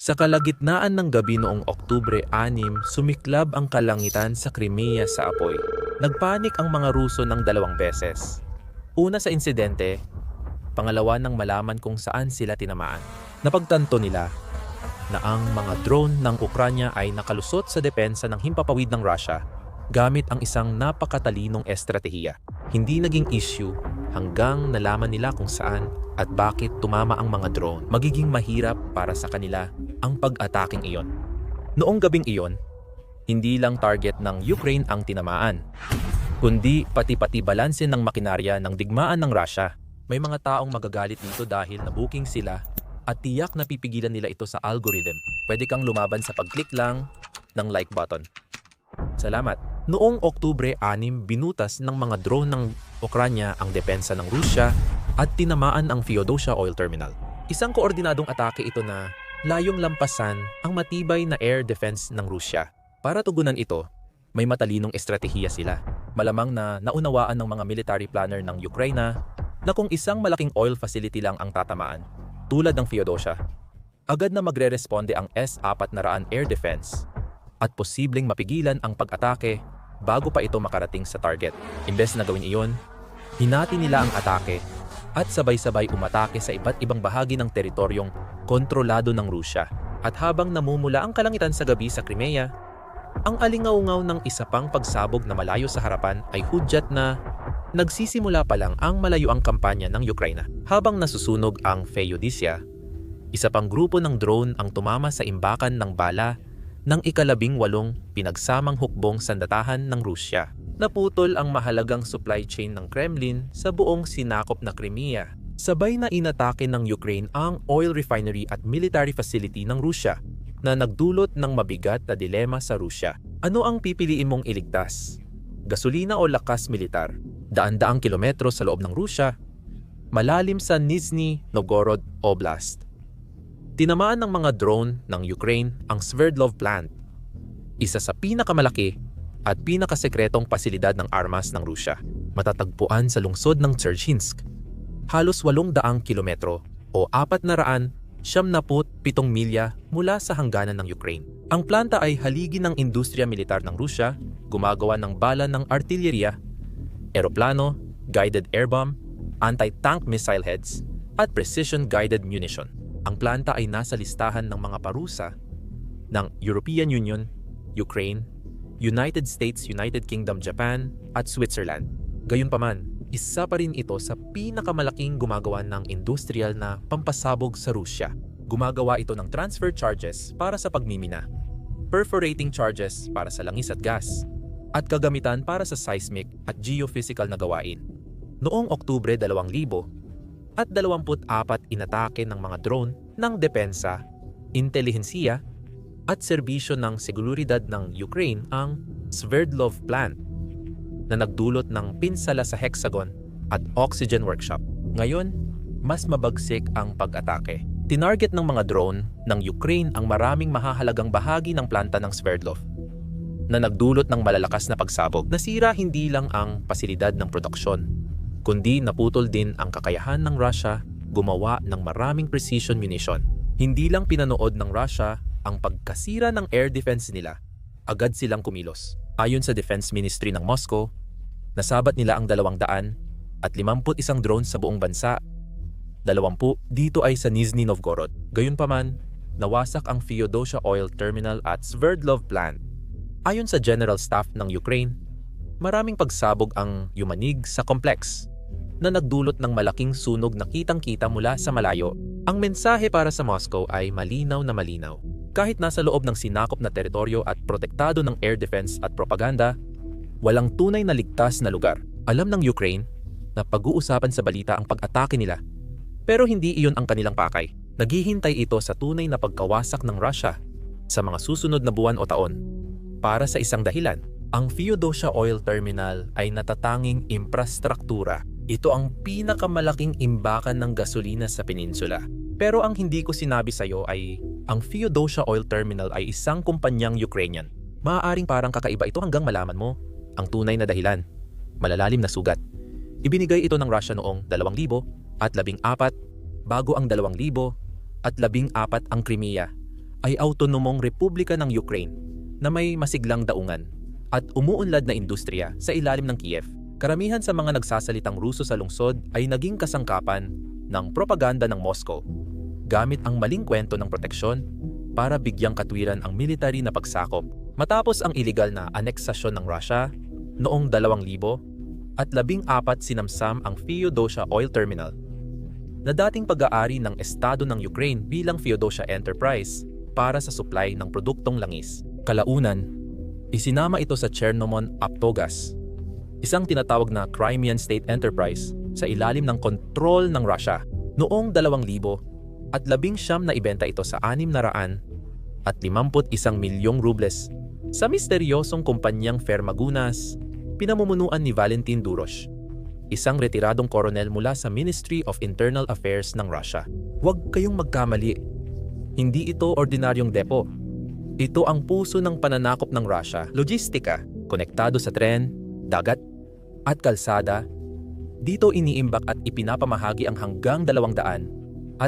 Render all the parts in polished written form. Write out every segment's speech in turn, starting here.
Sa kalagitnaan ng gabi noong Oktubre 6, sumiklab ang kalangitan sa Crimea sa apoy. Nagpanik ang mga Ruso ng 2 beses. Una sa insidente, pangalawa nang malaman kung saan sila tinamaan. Napagtanto nila na ang mga drone ng Ukranya ay nakalusot sa depensa ng himpapawid ng Russia gamit ang isang napakatalinong estratehiya. Hindi naging issue hanggang nalaman nila kung saan at bakit tumama ang mga drone. Magiging mahirap para sa kanila ang pag-ataking iyon. Noong gabing iyon, hindi lang target ng Ukraine ang tinamaan, kundi pati balanse ng makinarya ng digmaan ng Russia. May mga taong magagalit dito dahil nabuking sila at tiyak na pipigilan nila ito sa algorithm. Pwede kang lumaban sa pag-click lang ng like button. Salamat. Noong Oktubre 6, binutas ng mga drone ng Ukranya ang depensa ng Rusya at tinamaan ang Feodosia Oil Terminal. Isang koordinadong atake ito na layong lampasan ang matibay na air defense ng Rusya. Para tugunan ito, may matalinong estratehiya sila. Malamang na naunawaan ng mga military planner ng Ukraine na kung isang malaking oil facility lang ang tatamaan, tulad ng Feodosia, agad na magre-responde ang S-400 air defense at posibleng mapigilan ang pag-atake bago pa ito makarating sa target. Imbes na gawin iyon, hinati nila ang atake at sabay-sabay umatake sa iba't ibang bahagi ng teritoryong kontrolado ng Rusya. At habang namumula ang kalangitan sa gabi sa Crimea, ang alingaungaw ng isa pang pagsabog na malayo sa harapan ay hudyat na nagsisimula pa lang ang malayoang kampanya ng Ukraine. Habang nasusunog ang Feodosia, isa pang grupo ng drone ang tumama sa imbakan ng bala ng ika-18 pinagsamang hukbong sandatahan ng Rusya. Naputol ang mahalagang supply chain ng Kremlin sa buong sinakop na Crimea. Sabay na inatake ng Ukraine ang oil refinery at military facility ng Rusya na nagdulot ng mabigat na dilema sa Rusya. Ano ang pipiliin mong iligtas? Gasolina o lakas militar? Daan-daang kilometro sa loob ng Rusya, malalim sa Nizhny Novgorod Oblast. Tinamaan ng mga drone ng Ukraine ang Sverdlov plant, isa sa pinakamalaki at pinakasekretong pasilidad ng armas ng Rusya. Matatagpuan sa lungsod ng Dzerzhinsk, halos 800 kilometro o 477 milya mula sa hangganan ng Ukraine. Ang planta ay haligi ng industriya militar ng Rusya, gumagawa ng bala ng artilleriya, eroplano, guided air bomb, anti-tank missile heads, at precision-guided munition. Ang planta ay nasa listahan ng mga parusa ng European Union, Ukraine, United States, United Kingdom, Japan, at Switzerland. Gayunpaman, isa pa rin ito sa pinakamalaking gumagawa ng industrial na pampasabog sa Rusya. Gumagawa ito ng transfer charges para sa pagmimina, perforating charges para sa langis at gas, at kagamitan para sa seismic at geophysical na gawain. Noong Oktubre 2000, at 24 inatake ng mga drone ng depensa, intelihensiya at serbisyo ng seguridad ng Ukraine ang Sverdlov plant na nagdulot ng pinsala sa Hexagon at Oxygen Workshop. Ngayon, mas mabagsik ang pag-atake. Tinarget ng mga drone ng Ukraine ang maraming mahahalagang bahagi ng planta ng Sverdlov na nagdulot ng malalakas na pagsabog. Nasira hindi lang ang pasilidad ng produksyon, kundi naputol din ang kakayahan ng Russia gumawa ng maraming precision munition. Hindi lang pinanood ng Russia ang pagkasira ng air defense nila, agad silang kumilos. Ayon sa Defense Ministry ng Moscow, nasabat nila ang 251 drone sa buong bansa. 20 dito ay sa Nizhny Novgorod. Gayunpaman, nawasak ang Feodosia Oil Terminal at Sverdlov plant. Ayon sa General Staff ng Ukraine, maraming pagsabog ang yumanig sa complex na nagdulot ng malaking sunog na kitang-kita mula sa malayo. Ang mensahe para sa Moscow ay malinaw na malinaw. Kahit nasa loob ng sinakop na teritoryo at protektado ng air defense at propaganda, walang tunay na ligtas na lugar. Alam ng Ukraine na pag-uusapan sa balita ang pag-atake nila, pero hindi iyon ang kanilang pakay. Naghihintay ito sa tunay na pagkawasak ng Russia sa mga susunod na buwan o taon. Para sa isang dahilan, ang Feodosia Oil Terminal ay natatanging infrastruktura. Ito ang pinakamalaking imbakan ng gasolina sa peninsula. Pero ang hindi ko sinabi sa iyo ay ang Feodosia Oil Terminal ay isang kumpanyang Ukrainian. Maaaring parang kakaiba ito hanggang malaman mo ang tunay na dahilan. Malalalim na sugat. Ibinigay ito ng Russia noong 2014 bago ang 2014 ang Crimea ay autonomong republika ng Ukraine na may masiglang daungan at umuunlad na industriya sa ilalim ng Kiev. Karamihan sa mga nagsasalitang Ruso sa lungsod ay naging kasangkapan ng propaganda ng Moscow gamit ang maling kwento ng proteksyon para bigyang katwiran ang military na pagsakop. Matapos ang iligal na aneksasyon ng Russia noong 2014 sinamsam ang Feodosia Oil Terminal na dating pag-aari ng Estado ng Ukraine bilang Feodosia Enterprise para sa supply ng produktong langis. Kalaunan, isinama ito sa Chernomon Aptogas, isang tinatawag na Crimean State Enterprise sa ilalim ng kontrol ng Russia. Noong 2019 na ibenta ito sa 651 milyong rubles sa misteryosong kumpanyang Fermagunas, pinamumunuan ni Valentin Durosh, isang retiradong koronel mula sa Ministry of Internal Affairs ng Russia. Huwag kayong magkamali. Hindi ito ordinaryong depo. Ito ang puso ng pananakop ng Russia. Logistika, konektado sa tren, dagat, at kalsada. Dito iniimbak at ipinapamahagi ang hanggang 250,000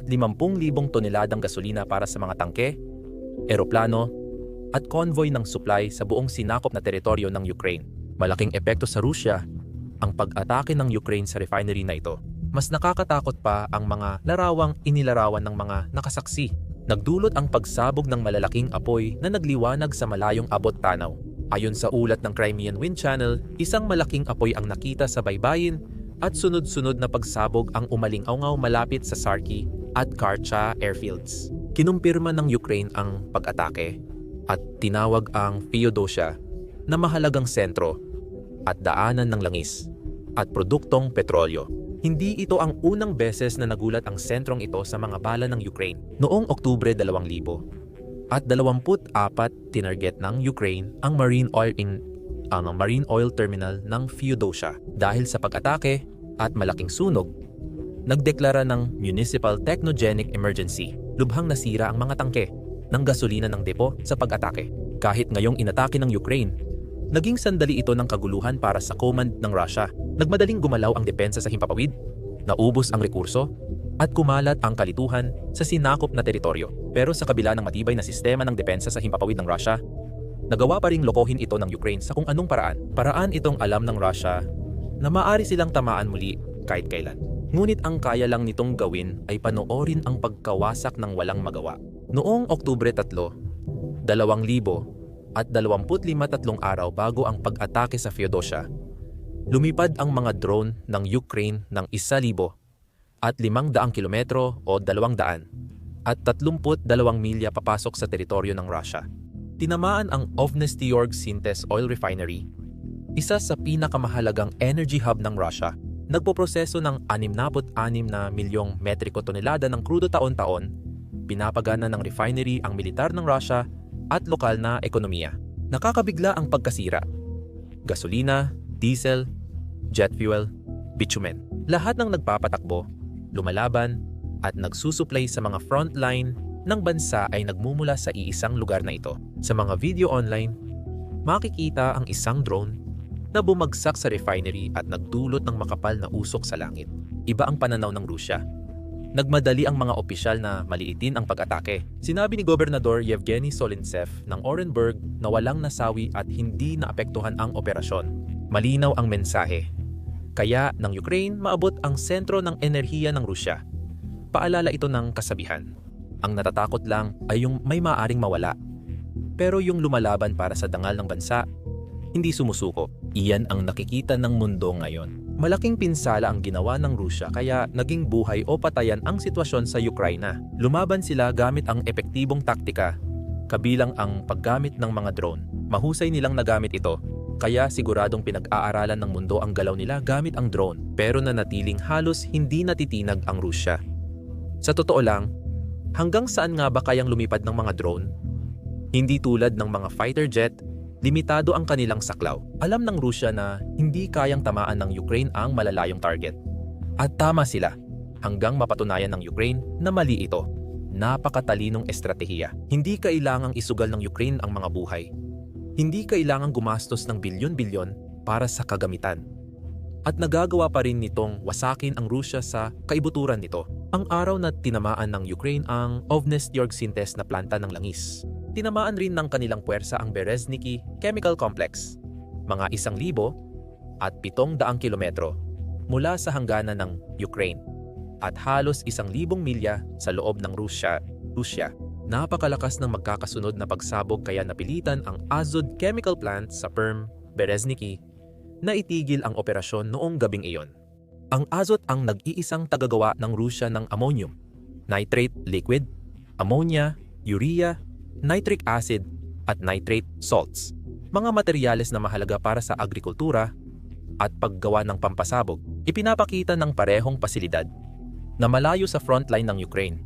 toneladang gasolina para sa mga tangke, eroplano, at convoy ng supply sa buong sinakop na teritoryo ng Ukraine. Malaking epekto sa Rusya ang pag-atake ng Ukraine sa refinery na ito. Mas nakakatakot pa ang mga larawang inilarawan ng mga nakasaksi. Nagdulot ang pagsabog ng malalaking apoy na nagliwanag sa malayong abot tanaw. Ayon sa ulat ng Crimean Wind Channel, isang malaking apoy ang nakita sa baybayin at sunod-sunod na pagsabog ang umalingaw malapit sa Sarki at Karcha airfields. Kinumpirma ng Ukraine ang pag-atake at tinawag ang Feodosia na mahalagang sentro at daanan ng langis at produktong petrolyo. Hindi ito ang unang beses na nagulat ang sentrong ito sa mga bala ng Ukraine. Noong Oktubre 2024, tinarget ng Ukraine ang marine oil terminal ng Feodosia. Dahil sa pag-atake at malaking sunog, nagdeklara ng Municipal Technogenic Emergency. Lubhang nasira ang mga tangke ng gasolina ng depo sa pag-atake. Kahit ngayong inatake ng Ukraine, naging sandali ito ng kaguluhan para sa command ng Russia. Nagmadaling gumalaw ang depensa sa himpapawid, naubos ang rekurso, at kumalat ang kalituhan sa sinakop na teritoryo. Pero sa kabila ng matibay na sistema ng depensa sa himpapawid ng Russia, nagawa pa ring lokohin ito ng Ukraine sa kung anong paraan. Paraan itong alam ng Russia na maaari silang tamaan muli kahit kailan. Ngunit ang kaya lang nitong gawin ay panoorin ang pagkawasak ng walang magawa. Noong Oktubre 3, 2025, araw bago ang pag-atake sa Feodosia, lumipad ang mga drone ng Ukraine ng 1,500 kilometro o 200 at 32 milya papasok sa teritoryo ng Russia. Tinamaan ang Ovnestyorg Syntes Oil Refinery, isa sa pinakamahalagang energy hub ng Russia. Nagpoproseso ng 66 na milyong metriko tonelada ng krudo taon-taon. Pinapagana ng refinery ang militar ng Russia at lokal na ekonomiya. Nakakabigla ang pagkasira. Gasolina, diesel, jet fuel, bitumen. Lahat ng nagpapatakbo, lumalaban, at nagsusuplay sa mga frontline ng bansa ay nagmumula sa iisang lugar na ito. Sa mga video online, makikita ang isang drone na bumagsak sa refinery at nagdulot ng makapal na usok sa langit. Iba ang pananaw ng Rusya. Nagmadali ang mga opisyal na maliitin ang pag-atake. Sinabi ni Gobernador Yevgeny Solintsev ng Orenburg na walang nasawi at hindi naapektuhan ang operasyon. Malinaw ang mensahe. Kaya ng Ukraine maabot ang sentro ng enerhiya ng Rusya. Paalala ito ng kasabihan. Ang natatakot lang ay yung may maaring mawala. Pero yung lumalaban para sa dangal ng bansa, hindi sumusuko. Iyan ang nakikita ng mundo ngayon. Malaking pinsala ang ginawa ng Rusya kaya naging buhay o patayan ang sitwasyon sa Ukraina. Lumaban sila gamit ang epektibong taktika, kabilang ang paggamit ng mga drone. Mahusay nilang nagamit ito, kaya siguradong pinag-aaralan ng mundo ang galaw nila gamit ang drone. Pero nanatiling halos hindi natitinag ang Rusya. Sa totoo lang, hanggang saan nga ba kayang lumipad ng mga drone? Hindi tulad ng mga fighter jet, limitado ang kanilang saklaw. Alam ng Rusya na hindi kayang tamaan ng Ukraine ang malalayong target. At tama sila, hanggang mapatunayan ng Ukraine na mali ito. Napakatalinong estratehiya. Hindi kailangang isugal ng Ukraine ang mga buhay. Hindi kailangang gumastos ng bilyon-bilyon para sa kagamitan. At nagagawa pa rin nitong wasakin ang Rusya sa kaibuturan nito. Ang araw na tinamaan ng Ukraine ang Ovnestyorg-Sintes na planta ng langis. Tinamaan rin ng kanilang puwersa ang Berezniki Chemical Complex, mga 1,700 kilometro mula sa hangganan ng Ukraine at halos 1,000 milya sa loob ng Rusya. Napakalakas ng magkakasunod na pagsabog kaya napilitan ang Azot Chemical Plant sa Perm, Berezniki na itigil ang operasyon noong gabing iyon. Ang Azot ang nag-iisang tagagawa ng Rusya ng ammonium, nitrate liquid, ammonia, urea, nitric acid at nitrate salts, mga materyales na mahalaga para sa agrikultura at paggawa ng pampasabog. Ipinapakita ng parehong pasilidad na malayo sa frontline ng Ukraine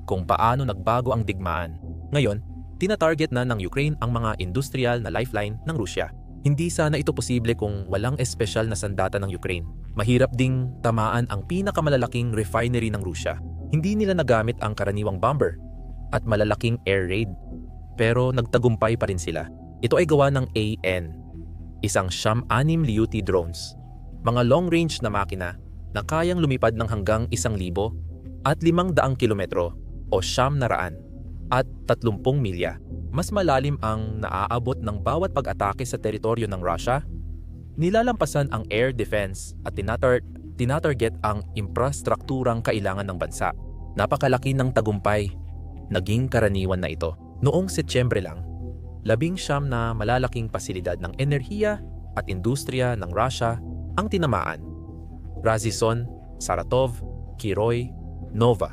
kung paano nagbago ang digmaan. Ngayon, tinatarget na ng Ukraine ang mga industrial na lifeline ng Rusya. Hindi sana ito posible kung walang espesyal na sandata ng Ukraine. Mahirap ding tamaan ang pinakamalalaking refinery ng Rusya. Hindi nila nagamit ang karaniwang bomber at malalaking air raid. Pero nagtagumpay pa rin sila. Ito ay gawa ng AN, isang Siyam-6 Liuti drones. Mga long-range na makina na kayang lumipad ng hanggang 1,000 at 500 kilometro o 900 at 30 milya. Mas malalim ang naaabot ng bawat pag-atake sa teritoryo ng Russia. Nilalampasan ang air defense at tinatarget ang infrastrukturang kailangan ng bansa. Napakalaki ng tagumpay. Naging karaniwan na ito. Noong Setyembre lang, 19 na malalaking pasilidad ng enerhiya at industriya ng Russia ang tinamaan. Razison, Saratov, Kiroy, Nova,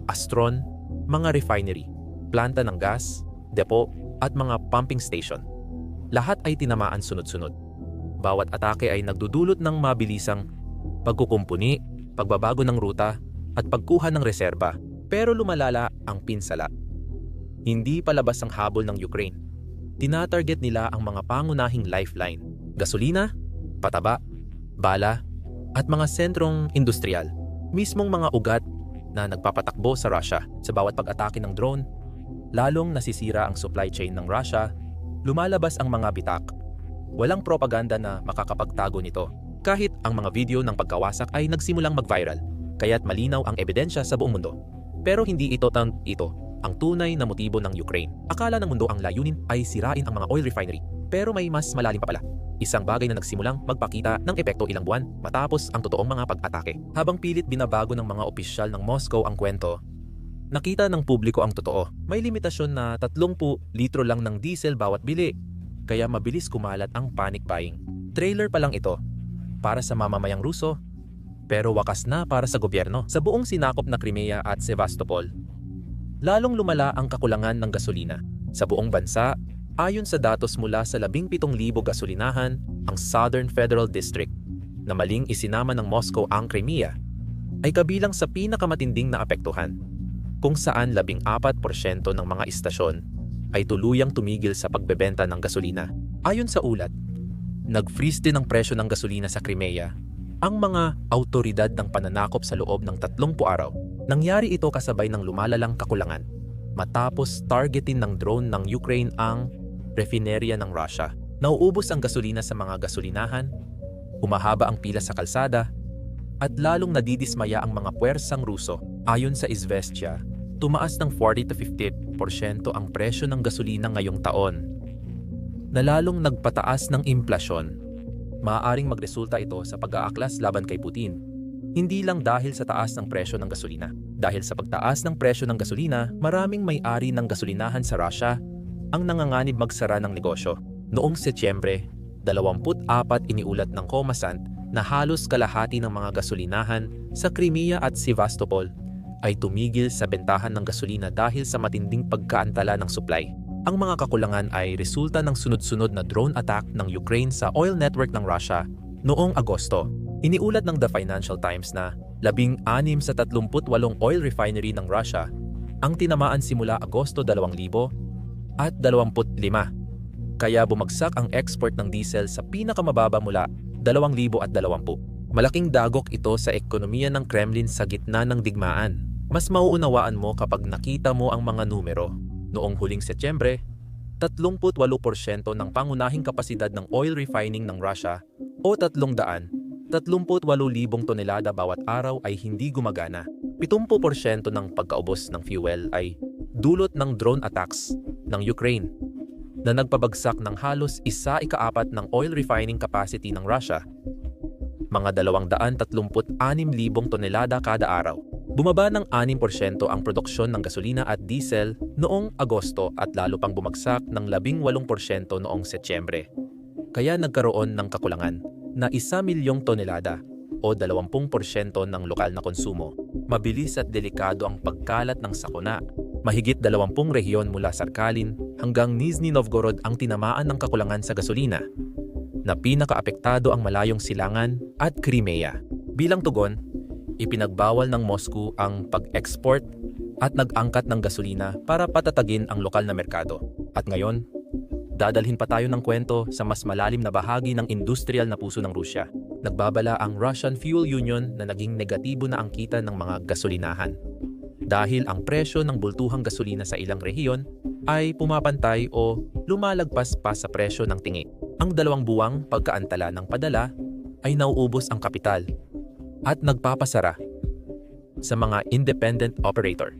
Astron, mga refinery, planta ng gas, depo at mga pumping station. Lahat ay tinamaan sunod-sunod. Bawat atake ay nagdudulot ng mabilisang pagkukumpuni, pagbabago ng ruta at pagkuha ng reserba, pero lumalala ang pinsala. Hindi palabas ang habol ng Ukraine. Tinatarget nila ang mga pangunahing lifeline, gasolina, pataba, bala at mga sentrong industrial. Mismong mga ugat na nagpapatakbo sa Russia sa bawat pag-atake ng drone. Lalong nasisira ang supply chain ng Russia, lumalabas ang mga bitak. Walang propaganda na makakapagtago nito. Kahit ang mga video ng pagkawasak ay nagsimulang mag-viral, kaya't malinaw ang ebidensya sa buong mundo. Pero hindi ito ang tunay na motibo ng Ukraine. Akala ng mundo ang layunin ay sirain ang mga oil refinery. Pero may mas malalim pa pala. Isang bagay na nagsimulang magpakita ng epekto ilang buwan matapos ang totoong mga pag-atake. Habang pilit binabago ng mga opisyal ng Moscow ang kwento, nakita ng publiko ang totoo. May limitasyon na 30 litro lang ng diesel bawat bili, kaya mabilis kumalat ang panic buying. Trailer pa lang ito para sa mamamayang Ruso, pero wakas na para sa gobyerno. Sa buong sinakop na Crimea at Sevastopol, lalong lumala ang kakulangan ng gasolina. Sa buong bansa, ayon sa datos mula sa 17,000 gasolinahan, ang Southern Federal District, na maling isinama ng Moscow ang Crimea, ay kabilang sa pinakamatinding na apektuhan, kung saan 14% ng mga istasyon ay tuluyang tumigil sa pagbebenta ng gasolina. Ayon sa ulat, nag-freeze din ang presyo ng gasolina sa Crimea. Ang mga awtoridad ng pananakop sa loob ng 30 araw. Nangyari ito kasabay ng lumalalang kakulangan matapos targetin ng drone ng Ukraine ang refinerya ng Russia. Nauubos ang gasolina sa mga gasolinahan, humahaba ang pila sa kalsada, at lalong nadidismaya ang mga puwersang Ruso. Ayon sa Izvestia, tumaas ng 40-50% ang presyo ng gasolina ngayong taon, na lalong nagpataas ng implasyon. Maaaring magresulta ito sa pag-aaklas laban kay Putin. Hindi lang dahil sa taas ng presyo ng gasolina. Dahil sa pagtaas ng presyo ng gasolina, maraming may-ari ng gasolinahan sa Russia ang nanganganib magsara ng negosyo. Noong Setyembre, 24 iniulat ng Kommersant na halos kalahati ng mga gasolinahan sa Crimea at Sevastopol ay tumigil sa bentahan ng gasolina dahil sa matinding pagkaantala ng supply. Ang mga kakulangan ay resulta ng sunod-sunod na drone attack ng Ukraine sa oil network ng Russia noong Agosto. Iniulat ng The Financial Times na 16 sa 38 oil refinery ng Russia ang tinamaan simula Agosto 2025, kaya bumagsak ang export ng diesel sa pinakamababa mula 2020. Malaking dagok ito sa ekonomiya ng Kremlin sa gitna ng digmaan. Mas mauunawaan mo kapag nakita mo ang mga numero. Noong huling Setyembre, 38% ng pangunahing kapasidad ng oil refining ng Russia o 338,000 tonelada bawat araw ay hindi gumagana. 70% ng pagkaubos ng fuel ay dulot ng drone attacks ng Ukraine na nagpabagsak ng halos 1/4 ng oil refining capacity ng Russia, mga 236,000 tonelada kada araw. Bumaba ng 6% ang produksyon ng gasolina at diesel noong Agosto at lalo pang bumagsak ng 18% noong Setyembre. Kaya nagkaroon ng kakulangan na 1,000,000 tonelada o 20% ng lokal na konsumo. Mabilis at delikado ang pagkalat ng sakuna. Mahigit 20 rehiyon mula Sakhalin hanggang Nizhny Novgorod ang tinamaan ng kakulangan sa gasolina, na pinakaapektado ang malayong Silangan at Crimea. Bilang tugon, ipinagbawal ng Moscow ang pag-export at nag-angkat ng gasolina para patatagin ang lokal na merkado. At ngayon, dadalhin pa tayo ng kwento sa mas malalim na bahagi ng industrial na puso ng Rusya. Nagbabala ang Russian Fuel Union na naging negatibo na ang kita ng mga gasolinahan dahil ang presyo ng bultuhang gasolina sa ilang rehiyon ay pumapantay o lumalagpas pa sa presyo ng tingi. Ang 2 buwang pagkaantala ng padala ay nauubos ang kapital at nagpapasara sa mga independent operator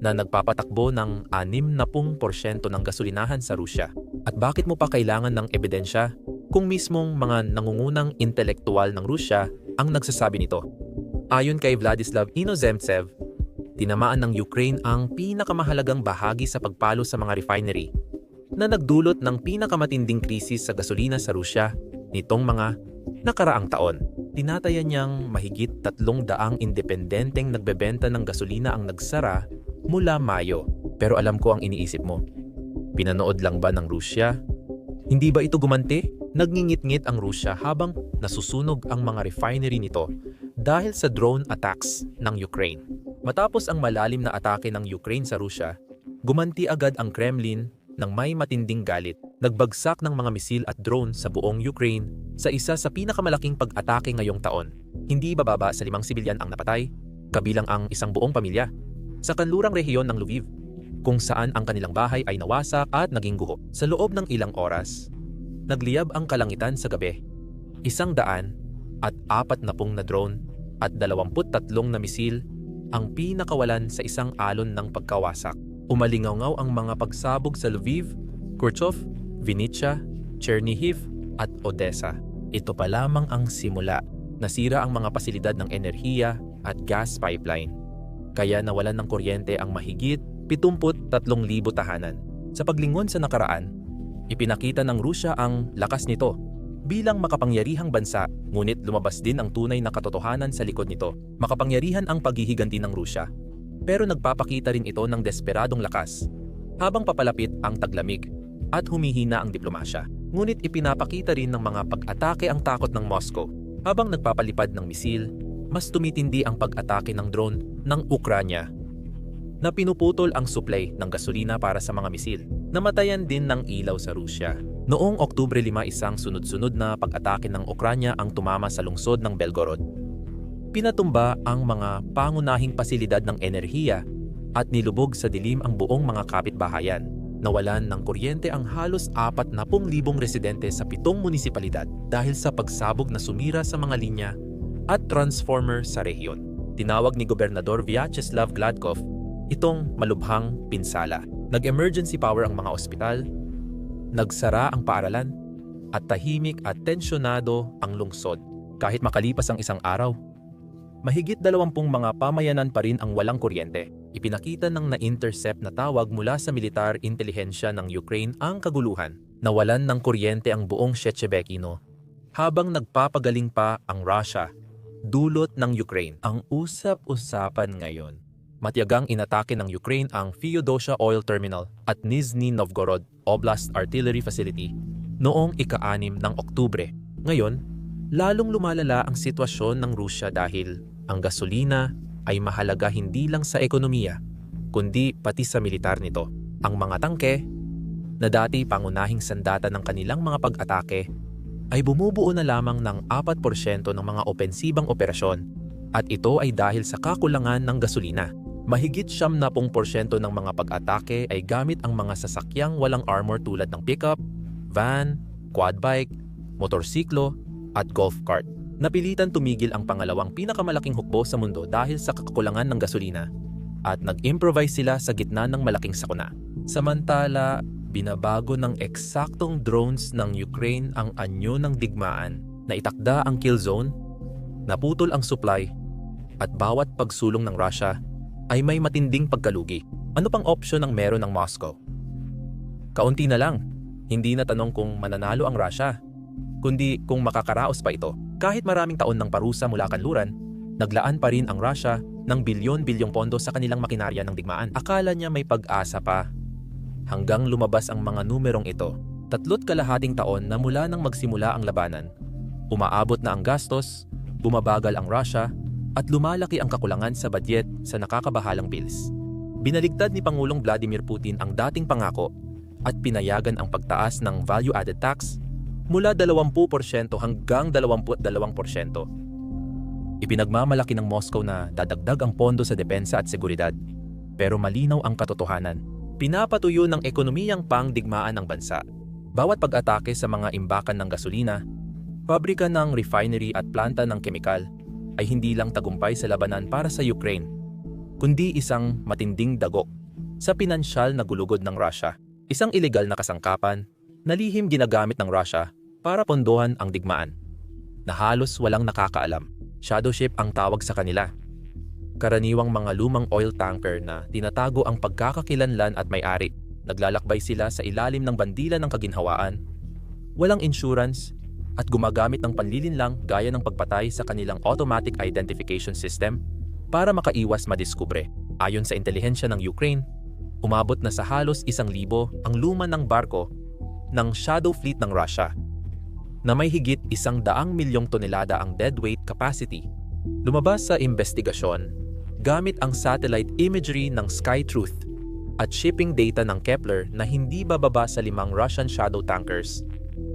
na nagpapatakbo ng 60% ng gasolinahan sa Rusya. At bakit mo pa kailangan ng ebidensya kung mismong mga nangungunang intelektual ng Rusya ang nagsasabi nito? Ayon kay Vladislav Inozemtsev, tinamaan ng Ukraine ang pinakamahalagang bahagi sa pagpalo sa mga refinery na nagdulot ng pinakamatinding krisis sa gasolina sa Rusya nitong mga nakaraang taon. Tinataya niyang mahigit 300 independenteng nagbebenta ng gasolina ang nagsara mula Mayo. Pero alam ko ang iniisip mo. Pinanood lang ba ng Rusya? Hindi ba ito gumanti? Nagngingit-ngit ang Rusya habang nasusunog ang mga refinery nito dahil sa drone attacks ng Ukraine. Matapos ang malalim na atake ng Ukraine sa Rusya, gumanti agad ang Kremlin ng may matinding galit. Nagbagsak ng mga misil at drone sa buong Ukraine sa isa sa pinakamalaking pag-atake ngayong taon. Hindi bababa sa 5 sibilyan ang napatay, kabilang ang isang buong pamilya, sa kanlurang rehiyon ng Lviv, kung saan ang kanilang bahay ay nawasak at naging guho. Sa loob ng ilang oras, nagliyab ang kalangitan sa gabi. 140 na drone at 23 na misil ang pinakawalan sa isang alon ng pagkawasak. Umalingaw ang mga pagsabog sa Lviv, Kurchov, Vinnytsia, Chernihiv at Odessa. Ito pa lamang ang simula. Nasira ang mga pasilidad ng enerhiya at gas pipeline. Kaya nawalan ng kuryente ang mahigit 73,000 tahanan. Sa paglingon sa nakaraan, ipinakita ng Rusya ang lakas nito bilang makapangyarihang bansa, ngunit lumabas din ang tunay na katotohanan sa likod nito. Makapangyarihan ang paghihiganti ng Rusya, pero nagpapakita rin ito ng desperadong lakas habang papalapit ang taglamig at humihina ang diplomasya. Ngunit ipinapakita rin ng mga pag-atake ang takot ng Moscow. Habang nagpapalipad ng misil, mas tumitindi ang pag-atake ng drone ng Ukranya na pinuputol ang supply ng gasolina para sa mga misil. Namatayan din ng ilaw sa Rusya. Noong Oktubre 5, isang sunod-sunod na pag-atake ng Ukranya ang tumama sa lungsod ng Belgorod. Pinatumba ang mga pangunahing pasilidad ng enerhiya at nilubog sa dilim ang buong mga kapitbahayan. Nawalan ng kuryente ang halos 40,000 residente sa 7 munisipalidad dahil sa pagsabog na sumira sa mga linya at transformer sa rehiyon. Tinawag ni Gobernador Vyacheslav Gladkov itong malubhang pinsala. Nag-emergency power ang mga ospital, nagsara ang paaralan, at tahimik at tensyonado ang lungsod. Kahit makalipas ang isang araw, mahigit 20 mga pamayanan pa rin ang walang kuryente. Ipinakita ng na-intercept na tawag mula sa militar intelihensya ng Ukraine ang kaguluhan. Nawalan ng kuryente ang buong Shchebekino habang nagpapagaling pa ang Russia dulot ng Ukraine. Ang usap-usapan ngayon, matiyagang inatake ng Ukraine ang Feodosia Oil Terminal at Nizhny Novgorod Oblast Artillery Facility noong ika-6 ng Oktubre. Ngayon, lalong lumalala ang sitwasyon ng Rusya dahil ang gasolina ay mahalaga hindi lang sa ekonomiya, kundi pati sa militar nito. Ang mga tangke, na dati pangunahing sandata ng kanilang mga pag-atake, ay bumubuo na lamang ng 4% ng mga opensibang operasyon, at ito ay dahil sa kakulangan ng gasolina. Mahigit 70% ng mga pag-atake ay gamit ang mga sasakyang walang armor tulad ng pickup, van, quad bike, motorsiklo, at golf cart. Napilitan tumigil ang pangalawang pinakamalaking hukbo sa mundo dahil sa kakulangan ng gasolina at nag-improvise sila sa gitna ng malaking sakuna. Samantala, binabago ng eksaktong drones ng Ukraine ang anyo ng digmaan na itakda ang kill zone, naputol ang supply, at bawat pagsulong ng Russia ay may matinding pagkalugi. Ano pang opsyon ang meron ng Moscow? Kaunti na lang, hindi na tanong kung mananalo ang Russia, kundi kung makakaraos pa ito. Kahit maraming taon ng parusa mula kanluran, naglaan pa rin ang Russia ng bilyon-bilyong pondo sa kanilang makinarya ng digmaan. Akala niya may pag-asa pa. Hanggang lumabas ang mga numerong ito, 3.5 taon na mula nang magsimula ang labanan. Umaabot na ang gastos, bumabagal ang Russia, at lumalaki ang kakulangan sa budget sa nakakabahalang bills. Binaligtad ni Pangulong Vladimir Putin ang dating pangako at pinayagan ang pagtaas ng value-added tax mula 20% hanggang 22%. Ipinagmamalaki ng Moscow na dadagdag ang pondo sa depensa at seguridad. Pero malinaw ang katotohanan. Pinapatuyo ng ekonomiyang pangdigmaan ng bansa. Bawat pag-atake sa mga imbakan ng gasolina, pabrika ng refinery at planta ng kemikal ay hindi lang tagumpay sa labanan para sa Ukraine, kundi isang matinding dagok sa pinansyal na gulugod ng Russia. Isang ilegal na kasangkapan na lihim ginagamit ng Russia para pondohan ang digmaan, na halos walang nakakaalam. Shadow ship ang tawag sa kanila. Karaniwang mga lumang oil tanker na tinatago ang pagkakakilanlan at may-ari. Naglalakbay sila sa ilalim ng bandila ng kaginhawaan, walang insurance, at gumagamit ng panlilinlang gaya ng pagpatay sa kanilang automatic identification system para makaiwas madiskubre. Ayon sa intelihensya ng Ukraine, umabot na sa halos 1,000 ang luma ng barko ng shadow fleet ng Russia, na may higit 100 milyong tonelada ang deadweight capacity. Lumabas sa investigasyon, gamit ang satellite imagery ng SkyTruth at shipping data ng Kepler na hindi bababa sa 5 Russian shadow tankers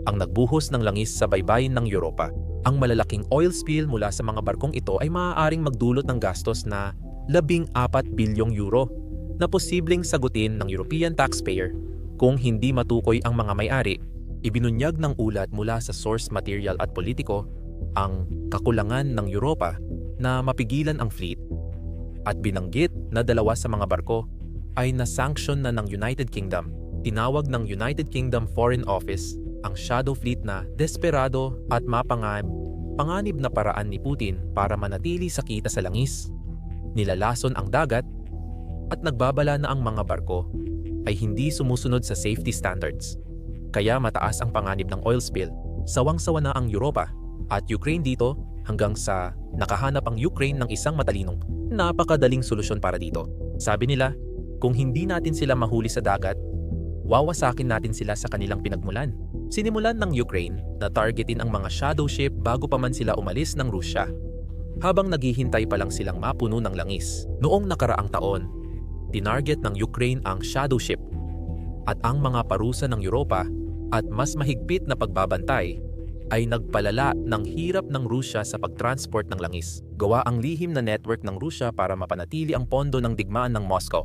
ang nagbuhos ng langis sa baybayin ng Europa. Ang malalaking oil spill mula sa mga barkong ito ay maaaring magdulot ng gastos na 14 bilyong euro na posibleng sagutin ng European taxpayer kung hindi matukoy ang mga may-ari. Ibinunyag ng ulat mula sa source material at politiko ang kakulangan ng Europa na mapigilan ang fleet, at binanggit na 2 sa mga barko ay na-sanction na ng United Kingdom. Tinawag ng United Kingdom Foreign Office ang shadow fleet na desperado at panganib na paraan ni Putin para manatili sa kita sa langis. Nilalason ang dagat at nagbabala na ang mga barko ay hindi sumusunod sa safety standards. Kaya mataas ang panganib ng oil spill. Sawang-sawa na ang Europa at Ukraine dito, hanggang sa nakahanap ang Ukraine ng isang matalinong, napakadaling solusyon para dito. Sabi nila, kung hindi natin sila mahuli sa dagat, wawasakin natin sila sa kanilang pinagmulan. Sinimulan ng Ukraine na targetin ang mga shadow ship bago pa man sila umalis ng Rusya, habang naghihintay pa lang silang mapuno ng langis. Noong nakaraang taon, tinarget ng Ukraine ang shadow ship at ang mga parusa ng Europa, at mas mahigpit na pagbabantay ay nagpalala ng hirap ng Rusya sa pagtransport ng langis. Gawa ang lihim na network ng Rusya para mapanatili ang pondo ng digmaan ng Moscow.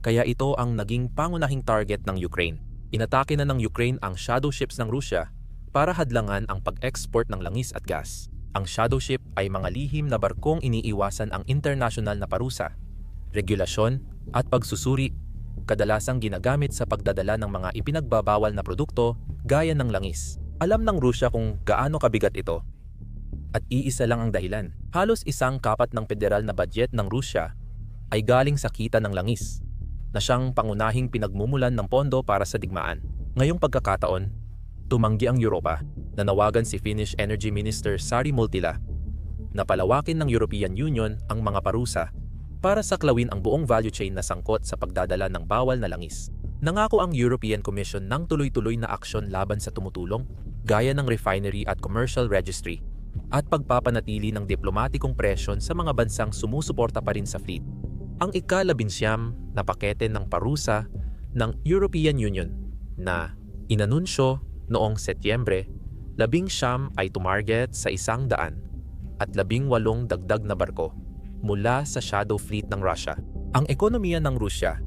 Kaya ito ang naging pangunahing target ng Ukraine. Inatake na ng Ukraine ang shadow ships ng Rusya para hadlangan ang pag-export ng langis at gas. Ang shadow ship ay mga lihim na barkong iniiwasan ang international na parusa, regulasyon at pagsusuri, kadalasang ginagamit sa pagdadala ng mga ipinagbabawal na produkto gaya ng langis. Alam ng Rusya kung gaano kabigat ito, at iisa lang ang dahilan. Halos 1/4 ng federal na budget ng Rusya ay galing sa kita ng langis, na siyang pangunahing pinagmumulan ng pondo para sa digmaan. Ngayong pagkakataon, tumanggi ang Europa. Nanawagan si Finnish Energy Minister Sari Multila na palawakin ng European Union ang mga parusa para saklawin ang buong value chain na sangkot sa pagdadala ng bawal na langis. Nangako ang European Commission ng tuloy-tuloy na aksyon laban sa tumutulong, gaya ng refinery at commercial registry, at pagpapanatili ng diplomatikong presyon sa mga bansang sumusuporta pa rin sa fleet. Ang ika-19 na pakete ng parusa ng European Union na inanunsyo noong Setyembre, 19 ay tumarget sa 100 at 18 dagdag na barko mula sa shadow fleet ng Russia. Ang ekonomiya ng Rusya,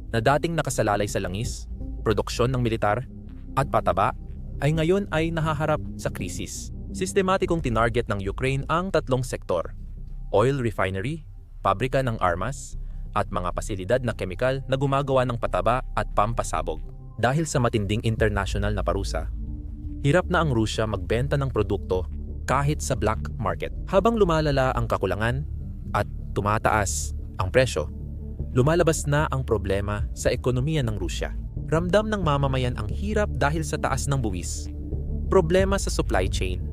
na dating nakasalalay sa langis, produksyon ng militar, at pataba, ay ngayon ay nahaharap sa krisis. Sistematikong tinarget ng Ukraine ang tatlong sektor: oil refinery, pabrika ng armas, at mga pasilidad na kemikal na gumagawa ng pataba at pampasabog. Dahil sa matinding international na parusa, hirap na ang Rusya magbenta ng produkto kahit sa black market. Habang lumalala ang kakulangan at tumataas ang presyo, lumalabas na ang problema sa ekonomiya ng Rusya. Ramdam ng mamamayan ang hirap dahil sa taas ng buwis, problema sa supply chain,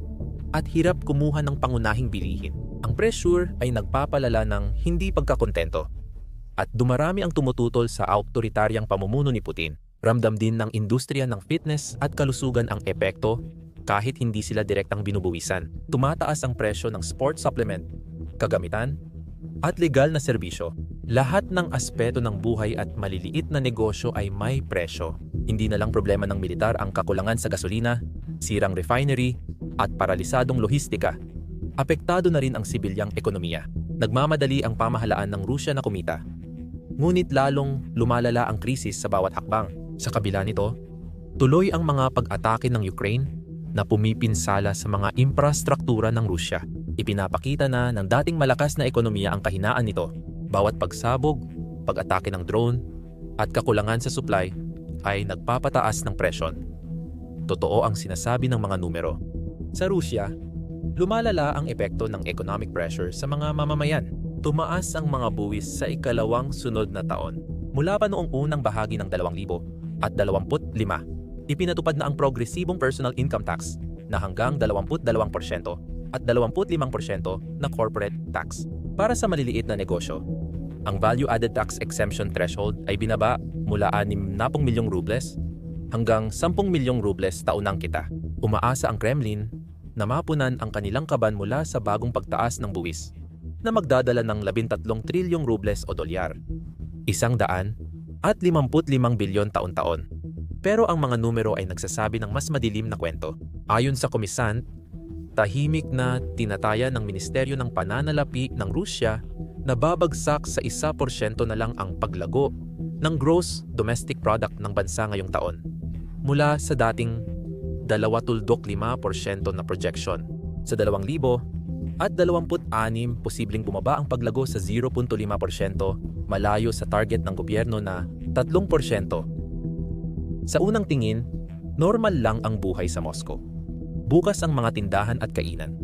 at hirap kumuha ng pangunahing bilihin. Ang pressure ay nagpapalala ng hindi pagkakontento at dumarami ang tumututol sa autoritaryang pamumuno ni Putin. Ramdam din ng industriya ng fitness at kalusugan ang epekto kahit hindi sila direktang binubuwisan. Tumataas ang presyo ng sport supplement, kagamitan, at legal na serbisyo. Lahat ng aspeto ng buhay at maliliit na negosyo ay may presyo. Hindi na lang problema ng militar ang kakulangan sa gasolina, sirang refinery, at paralisadong lohistika. Apektado na rin ang sibilyang ekonomiya. Nagmamadali ang pamahalaan ng Rusya na kumita. Ngunit lalong lumalala ang krisis sa bawat hakbang. Sa kabila nito, tuloy ang mga pag-atake ng Ukraine na pumipinsala sa mga infrastruktura ng Rusya. Ipinapakita na ng dating malakas na ekonomiya ang kahinaan nito. Bawat pagsabog, pag-atake ng drone, at kakulangan sa supply ay nagpapataas ng presyon. Totoo ang sinasabi ng mga numero. Sa Rusya, lumalala ang epekto ng economic pressure sa mga mamamayan. Tumaas ang mga buwis sa ikalawang sunod na taon. Mula pa noong unang bahagi ng 2025, ipinatupad na ang progresibong personal income tax na hanggang 22% at 25% na corporate tax. Para sa maliliit na negosyo, ang value-added tax exemption threshold ay binaba mula 60 milyong rubles hanggang 10 milyong rubles taunang kita. Umaasa ang Kremlin na mapunan ang kanilang kaban mula sa bagong pagtaas ng buwis na magdadala ng 13 trilyong rubles o dolyar, 155 bilyon taon-taon. Pero ang mga numero ay nagsasabi ng mas madilim na kwento. Ayon sa komisant, tahimik na tinataya ng Ministeryo ng Pananalapi ng Rusya na babagsak sa 1% na lang ang paglago ng gross domestic product ng bansa ngayong taon, mula sa dating 2.5% na projection. Sa 2026, posibleng bumaba ang paglago sa 0.5%, malayo sa target ng gobyerno na 3%. Sa unang tingin, normal lang ang buhay sa Moscow. Bukas ang mga tindahan at kainan.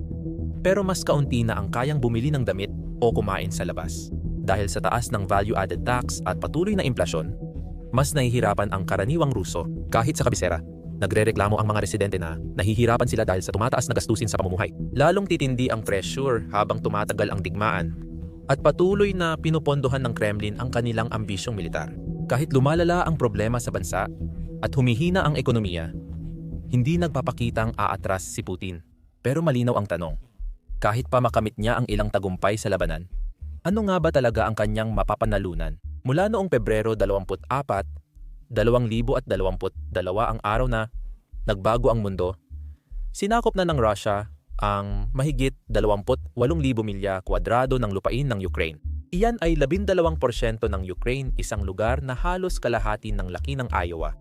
Pero mas kaunti na ang kayang bumili ng damit o kumain sa labas. Dahil sa taas ng value-added tax at patuloy na inflasyon, mas nahihirapan ang karaniwang Ruso. Kahit sa kabisera, nagrereklamo ang mga residente na nahihirapan sila dahil sa tumataas na gastusin sa pamumuhay. Lalong titindi ang pressure habang tumatagal ang digmaan at patuloy na pinupondohan ng Kremlin ang kanilang ambisyong militar. Kahit lumalala ang problema sa bansa at humihina ang ekonomiya, hindi nagpapakitang aatras si Putin. Pero malinaw ang tanong, kahit pa makamit niya ang ilang tagumpay sa labanan, ano nga ba talaga ang kanyang mapapanalunan? Mula noong Pebrero 24, 2022 ang araw na nagbago ang mundo, sinakop na ng Russia ang mahigit 28,000 milya kwadrado ng lupain ng Ukraine. Iyan ay 12% ng Ukraine, isang lugar na halos kalahati ng laki ng Iowa.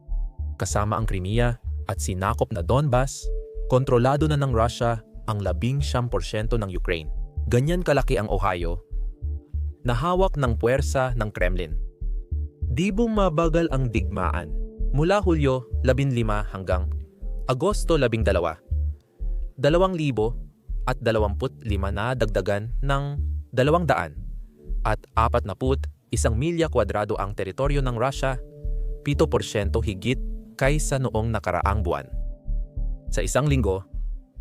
Kasama ang Crimea at sinakop na Donbas, kontrolado na ng Russia ang 19% ng Ukraine. Ganyan kalaki ang Ohio, na hawak ng puwersa ng Kremlin. Di bumabagal ang digmaan. Mula Hulyo 15 hanggang Agosto 12, 2025 na dagdagan ng 200 at 41 milya kwadrado ang teritoryo ng Russia, 7% higit kaysa noong nakaraang buwan. Sa isang linggo,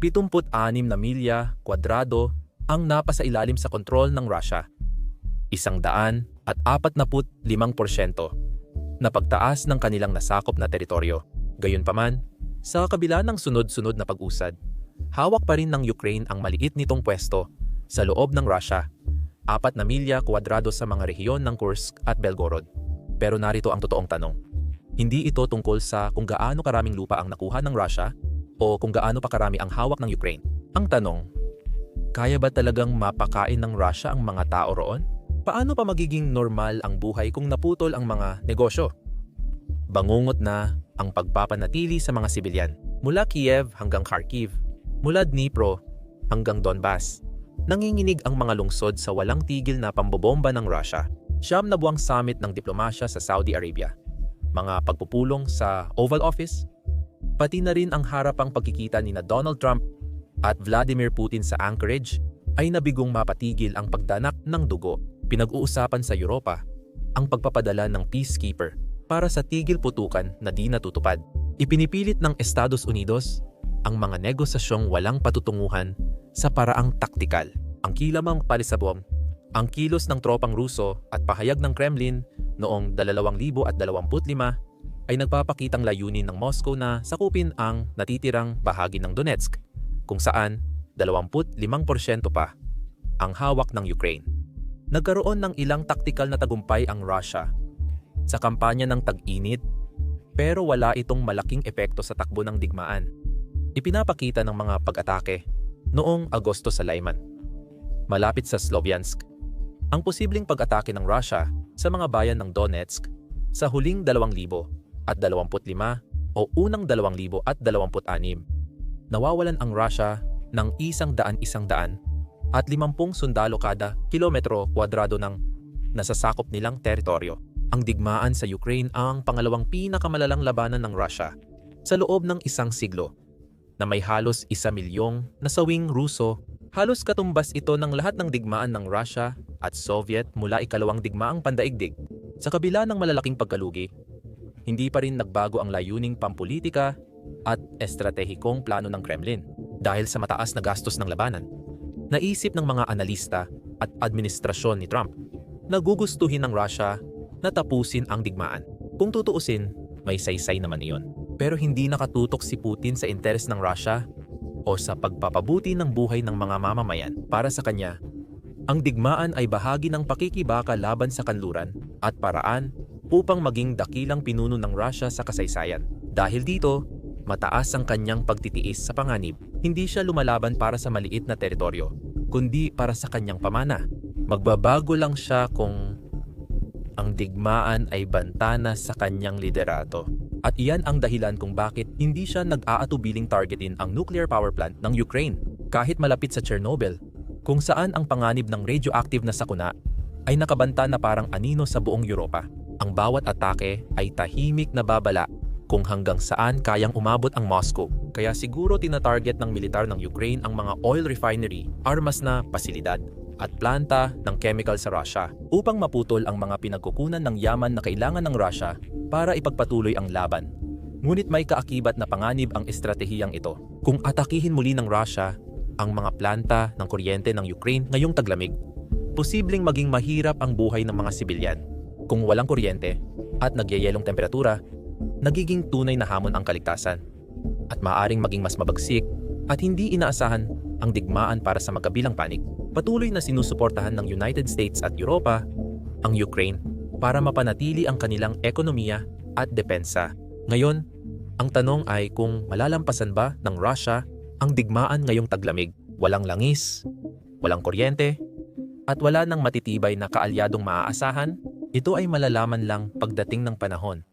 76 na milya kwadrado ang napasailalim sa kontrol ng Russia, 145% na pagtaas ng kanilang nasakop na teritoryo. Gayunpaman, sa kabila ng sunod-sunod na pag-usad, hawak pa rin ng Ukraine ang maliit nitong pwesto sa loob ng Russia, 4 na milya kwadrado sa mga rehiyon ng Kursk at Belgorod. Pero narito ang totoong tanong. Hindi ito tungkol sa kung gaano karaming lupa ang nakuha ng Russia o kung gaano pa karami ang hawak ng Ukraine. Ang tanong, kaya ba talagang mapakain ng Russia ang mga tao roon? Paano pa magiging normal ang buhay kung naputol ang mga negosyo? Bangungot na ang pagpapanatili sa mga sibilyan. Mula Kiev hanggang Kharkiv, Mula Dnipro hanggang Donbas, nanginginig ang mga lungsod sa walang tigil na pambobomba ng Russia. 9 na buwang summit ng diplomasya sa Saudi Arabia, mga pagpupulong sa Oval Office, pati na rin ang harapang pagkikita ni Donald Trump at Vladimir Putin sa Anchorage ay nabigong mapatigil ang pagdanak ng dugo. Pinag-uusapan sa Europa ang pagpapadala ng peacekeeper para sa tigil putukan na di natutupad. Ipinipilit ng Estados Unidos ang mga negosasyong walang patutunguhan sa paraang taktikal. Ang kilamang palisabong, ang kilos ng tropang Ruso at pahayag ng Kremlin noong 2025 ay nagpapakitang layunin ng Moscow na sakupin ang natitirang bahagi ng Donetsk, kung saan 25% pa ang hawak ng Ukraine. Nagkaroon ng ilang taktikal na tagumpay ang Russia sa kampanya ng tag-init, pero wala itong malaking epekto sa takbo ng digmaan. Ipinapakita ng mga pag-atake noong Agosto sa Lyman, malapit sa Sloviansk. Ang posibleng pag-atake ng Russia sa mga bayan ng Donetsk sa huling 2025 o unang 2026. Nawawalan ang Russia ng 100 at 50 sundalo kada kilometro kwadrado ng nasasakop nilang teritoryo. Ang digmaan sa Ukraine ang pangalawang pinakamalalang labanan ng Russia sa loob ng isang siglo, na may halos 1 milyong nasawing Ruso. Halos katumbas ito ng lahat ng digmaan ng Russia at Soviet mula ikalawang digmaang pandaigdig. Sa kabila ng malalaking pagkalugi, hindi pa rin nagbago ang layuning pampolitika at estratehikong plano ng Kremlin. Dahil sa mataas na gastos ng labanan, naisip ng mga analista at administrasyon ni Trump na gugustuhin ng Russia na tapusin ang digmaan. Kung tutuusin, may saysay naman iyon. Pero hindi nakatutok si Putin sa interes ng Russia o sa pagpapabuti ng buhay ng mga mamamayan. Para sa kanya, ang digmaan ay bahagi ng pakikibaka laban sa kanluran at paraan upang maging dakilang pinuno ng Russia sa kasaysayan. Dahil dito, mataas ang kanyang pagtitiis sa panganib. Hindi siya lumalaban para sa maliit na teritoryo, kundi para sa kanyang pamana. Magbabago lang siya kung ang digmaan ay bantana sa kanyang liderato. At iyan ang dahilan kung bakit hindi siya nag-aatubiling targetin ang nuclear power plant ng Ukraine, kahit malapit sa Chernobyl, kung saan ang panganib ng radioactive na sakuna ay nakabanta na parang anino sa buong Europa. Ang bawat atake ay tahimik na babala kung hanggang saan kayang umabot ang Moscow. Kaya siguro tinatarget ng militar ng Ukraine ang mga oil refinery, armas na pasilidad, at planta ng chemical sa Russia upang maputol ang mga pinagkukunan ng yaman na kailangan ng Russia para ipagpatuloy ang laban. Ngunit may kaakibat na panganib ang estratehiyang ito. Kung atakihin muli ng Russia ang mga planta ng kuryente ng Ukraine ngayong taglamig, posibleng maging mahirap ang buhay ng mga sibilyan. Kung walang kuryente at nagyayelong temperatura, nagiging tunay na hamon ang kaligtasan at maaaring maging mas mabagsik at hindi inaasahan ang digmaan para sa magkabilang panig. Patuloy na sinusuportahan ng United States at Europa ang Ukraine para mapanatili ang kanilang ekonomiya at depensa. Ngayon, ang tanong ay kung malalampasan ba ng Russia ang digmaan ngayong taglamig. Walang langis, walang kuryente, at wala nang matitibay na kaalyadong maaasahan. Ito ay malalaman lang pagdating ng panahon.